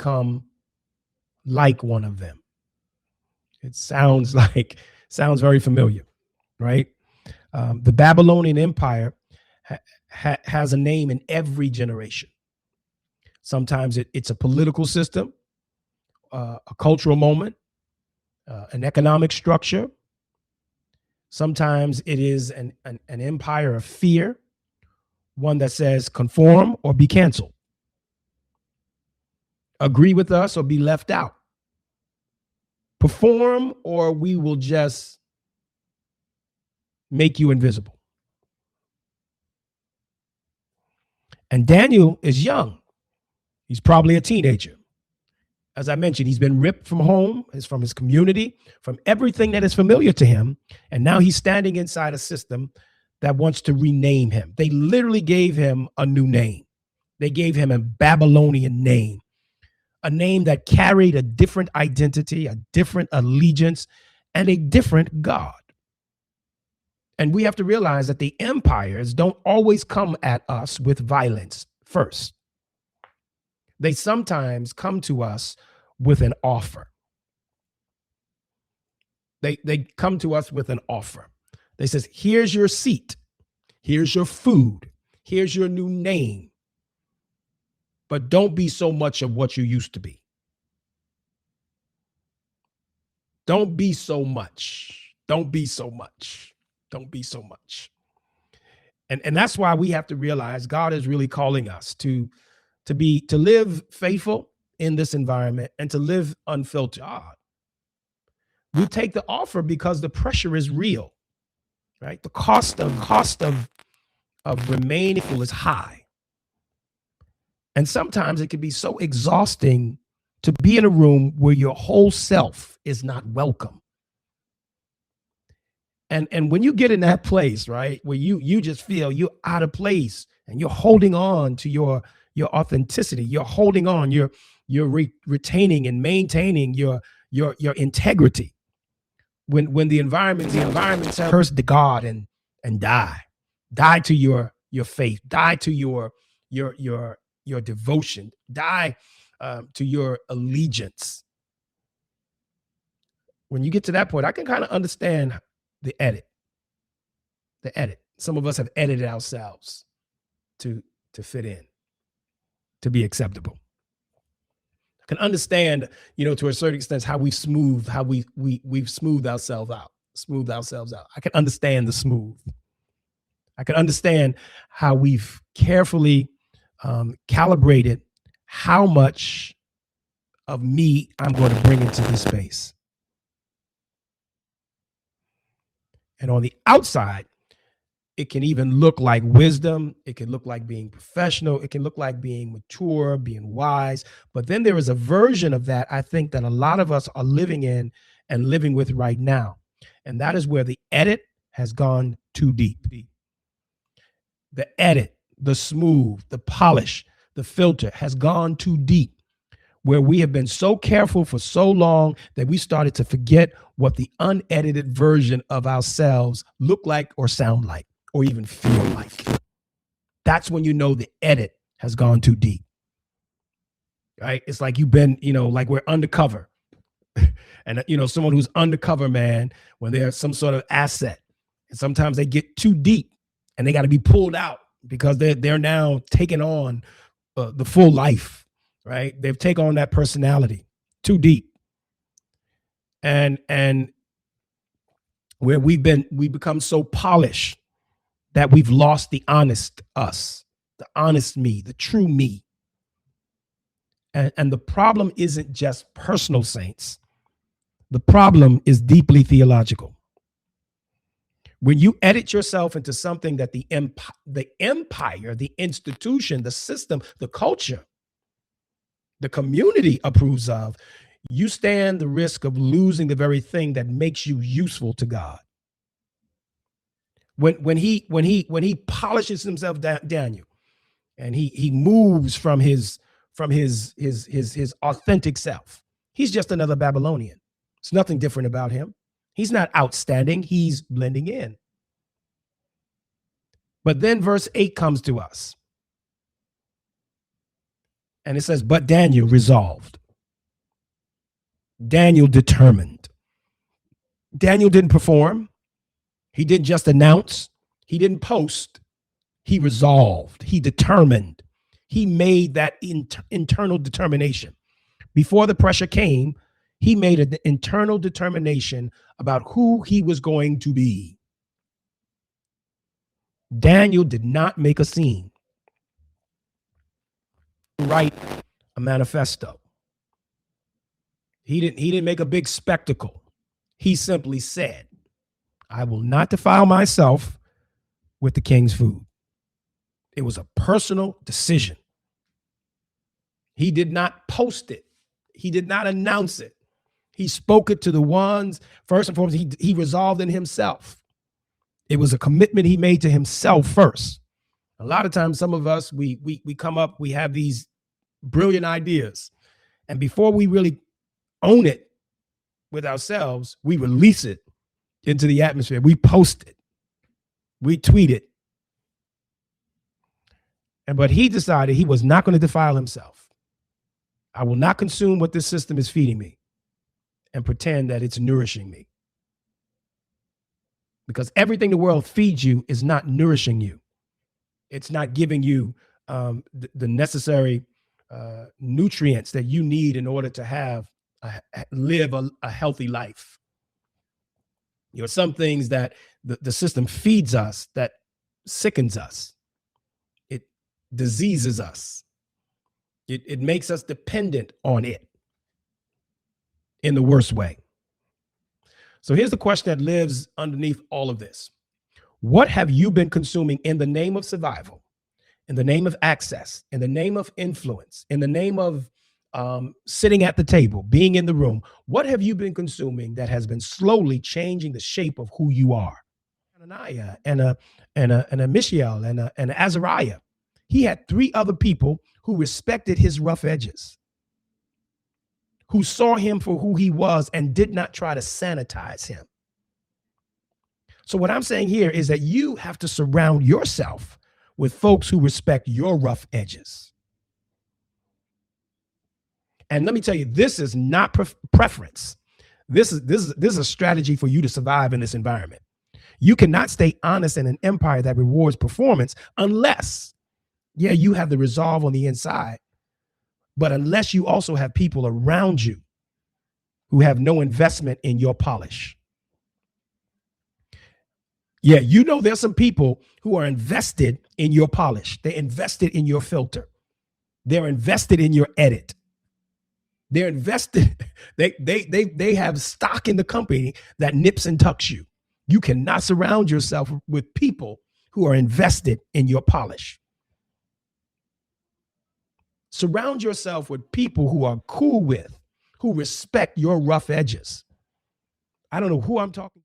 become like one of them. It sounds very familiar, right? The Babylonian Empire has a name in every generation. Sometimes it's a political system, a cultural moment, an economic structure. Sometimes it is an empire of fear, one that says conform or be canceled, agree with us or be left out, perform or we will just make you invisible. And Daniel is young. He's probably a teenager. As I mentioned, he's been ripped from home, from his community, from everything that is familiar to him. And now he's standing inside a system that wants to rename him. They literally gave him a new name. They gave him a Babylonian name, a name that carried a different identity, a different allegiance, and a different God. And we have to realize that the empires don't always come at us with violence first. They sometimes come to us with an offer. They come to us with an offer. They says, here's your seat. Here's your food. Here's your new name. But don't be so much of what you used to be. Don't be so much. Don't be so much. Don't be so much. And that's why we have to realize God is really calling us to live faithful in this environment and to live unfiltered. We take the offer because the pressure is real, right? The cost of remaining is high. And sometimes it can be so exhausting to be in a room where your whole self is not welcome. And when you get in that place, right, where you just feel you're out of place and you're holding on to your authenticity, you're holding on, you're retaining and maintaining your integrity. When the environment says curse to God and die to your faith, die to your devotion, die to your allegiance. When you get to that point, I can kind of understand the edit. Some of us have edited ourselves to fit in, to be acceptable. I can understand, to a certain extent, how we've smoothed ourselves out. I can understand the smooth. I can understand how we've carefully calibrated how much of me I'm going to bring into this space. And on the outside, it can even look like wisdom. It can look like being professional. It can look like being mature, being wise. But then there is a version of that, I think, that a lot of us are living in and living with right now. And that is where the edit has gone too deep. The edit, the smooth, the polish, the filter has gone too deep, where we have been so careful for so long that we started to forget what the unedited version of ourselves look like or sound like or even feel like. That's when you know the edit has gone too deep, right? It's like you've been, like we're undercover. And, someone who's undercover, man, when they're some sort of asset, and sometimes they get too deep and they got to be pulled out because they're now taking on the full life, right? They've taken on that personality too deep. And where we become so polished that we've lost the honest us, the honest me, the true me. And the problem isn't just personal, saints. The problem is deeply theological. When you edit yourself into something that the empire, the institution, the system, the culture, the community approves of, you stand the risk of losing the very thing that makes you useful to God. When he polishes himself, Daniel, and he moves from his authentic self, he's just another Babylonian. It's nothing different about him. He's not outstanding. He's blending in. But then verse 8 comes to us. And it says, but Daniel resolved. Daniel determined. Daniel didn't perform. He didn't just announce. He didn't post. He resolved. He determined. He made that internal determination. Before the pressure came, he made an internal determination about who he was going to be. Daniel did not make a scene, write a manifesto. He didn't make a big spectacle. He simply said, I will not defile myself with the king's food. It was a personal decision. He did not post it. He did not announce it. He spoke it to the ones, first and foremost, he resolved in himself. It was a commitment he made to himself first. A lot of times, some of us, we come up, we have these brilliant ideas. And before we really own it with ourselves, we release it into the atmosphere. We post it. We tweet it. But he decided he was not going to defile himself. I will not consume what this system is feeding me and pretend that it's nourishing me. Because everything the world feeds you is not nourishing you. It's not giving you the necessary nutrients that you need in order to live a healthy life. You know, some things that the system feeds us that sickens us. It diseases us. It makes us dependent on it in the worst way. So here's the question that lives underneath all of this. What have you been consuming in the name of survival, in the name of access, in the name of influence, in the name of sitting at the table, being in the room? What have you been consuming that has been slowly changing the shape of who you are? Ananiah and a Mishael and a Azariah. He had 3 other people who respected his rough edges, who saw him for who he was and did not try to sanitize him. So what I'm saying here is that you have to surround yourself with folks who respect your rough edges. And let me tell you, this is not preference. This is a strategy for you to survive in this environment. You cannot stay honest in an empire that rewards performance unless, yeah, you have the resolve on the inside, but unless you also have people around you who have no investment in your polish. Yeah, you know, there's some people who are invested in your polish. They're invested in your filter. They're invested in your edit. They're invested. They have stock in the company that nips and tucks you. You cannot surround yourself with people who are invested in your polish. Surround yourself with people who are cool with, who respect your rough edges. I don't know who I'm talking to.